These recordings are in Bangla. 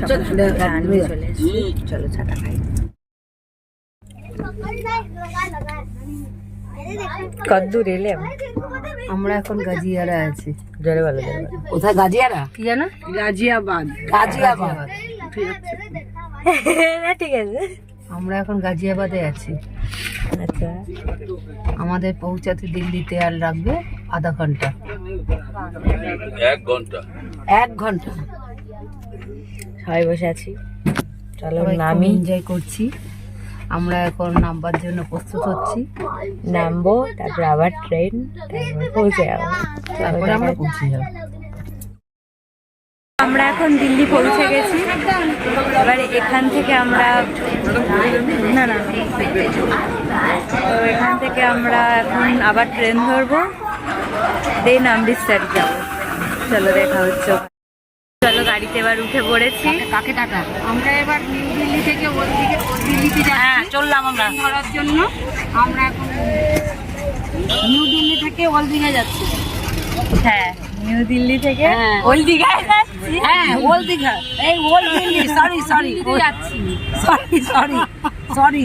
চলে এসেছি, চলো ছাটা খাই। কদ্দূর এলে আমরা এখন গাজিয়ারা আছি। জলে ভালো কোথায় গাজিয়ারা? কি জানো? গাজিয়াবাদ। গাজিয়াবাদ ঠিক আছে, আমরা এখন গাজিয়াবাদে আছি। আচ্ছা, আমাদের পৌঁছাতে দিল্লিতে আর লাগবে আধা ঘন্টা। 1 ঘন্টা। 1 ঘন্টা। সবাই বসে আছি, চলো সবাই নামি। এনজয় করছি। আমরা এখন নামবার জন্য প্রস্তুত হচ্ছি। নামবো, তারপর আবার ট্রেন, তারপর পৌঁছে যাবো। তারপরে আমরা পৌঁছে যাবো। আমরা এখন দিল্লি পৌঁছে গেছি। এবার এখান থেকে আমরা তো এখান থেকে আমরা এখন আবার ট্রেন ধরবো, দেন অমৃতসর যাবো। চলো দেখা হচ্ছে। চলো গাড়িতে এবার উঠে পড়েছি। কাকে টাকা? আমরা এবার নিউ দিল্লি থেকে ওল দিল্লিতে চললাম আমরা ধরার জন্য। আমরা এখন নিউ দিল্লি থেকে ওল দিঘা যাচ্ছি। হ্যাঁ, নিউ দিল্লি থেকে হ্যাঁ। ওল দীঘায় যাচ্ছি। হ্যাঁ, ওল দিঘা, এই ওল দিল্লি, সরি যাচ্ছি, সরি।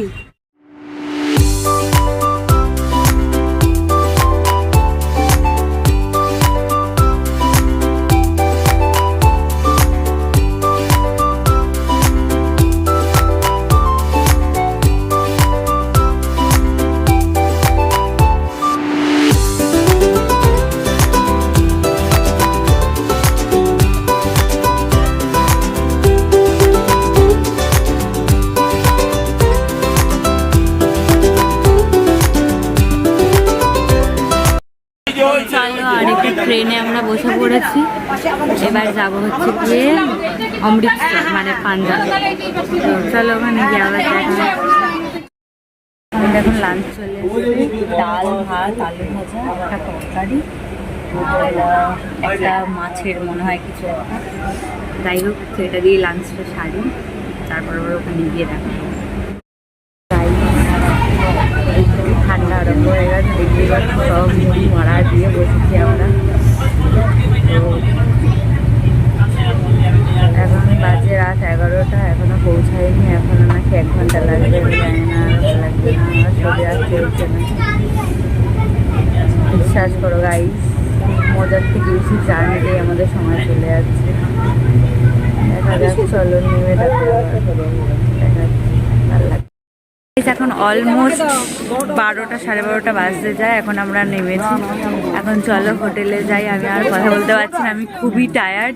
চলো আরেকটা ট্রেনে আমরা বসে পড়েছি। এবার যাবো হচ্ছে গিয়ে অমৃতসর, মানে পাঞ্জাব। তো চলো ওখানে গিয়ে আবার দেখা হবে। আমাদের এখন লাঞ্চ চলে এসেছে, ডাল, ভাত, আলু ভাজা, একটা তরকারি, একটা মাছের মনে হয় কিছু একটা। যাই হোক, তো এটা দিয়ে লাঞ্চটা সারি, তারপর আবার ওখানে গিয়ে দেখা হবে। ঠান্ডা আরম্ভ হয়ে গেছে, দেখতে পাচ্ছি সব মুড়ি মারা দিয়ে বসেছি আমরা। এখন বাজে রাত 11টা, এখনো পৌঁছায়নি। এখনো নাকি 1 ঘন্টা লাগবে, জানি না ভালো লাগবে না, আমার শরীর আর চলছে না। বিশ্বাস করো গাইস, মজার থেকে বেশি জার্নিতেই আমাদের সময় চলে যাচ্ছে। দেখা যাক, চলো নেমে দেখা ভালো লাগবে। এখন অলমোস্ট 12টা, 12:30 বাজতে যায়। এখন আমরা নেমেছি। এখন চলো হোটেলে যাই। আমি আর কথা বলতে পারছি না, আমি খুবই টায়ার্ড।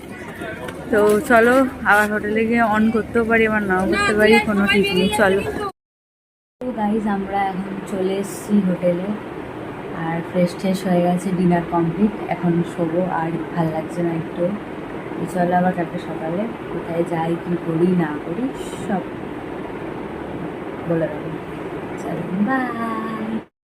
তো চলো, আবার হোটেলে গিয়ে অন করতেও পারি, আবার নাও করতে পারি, কোনো ঠিক নেই। চলো গাইজ, আমরা এখন চলে এসেছি হোটেলে, আর ফ্রেশ হয়ে গেছে, ডিনার কমপ্লিট। এখন শোবো, আর ভালো লাগছে না একটু। চলো আবার কালকে সকালে কোথায় যাই, কী করি না করি সব বলে দেবো। চলো, বাই।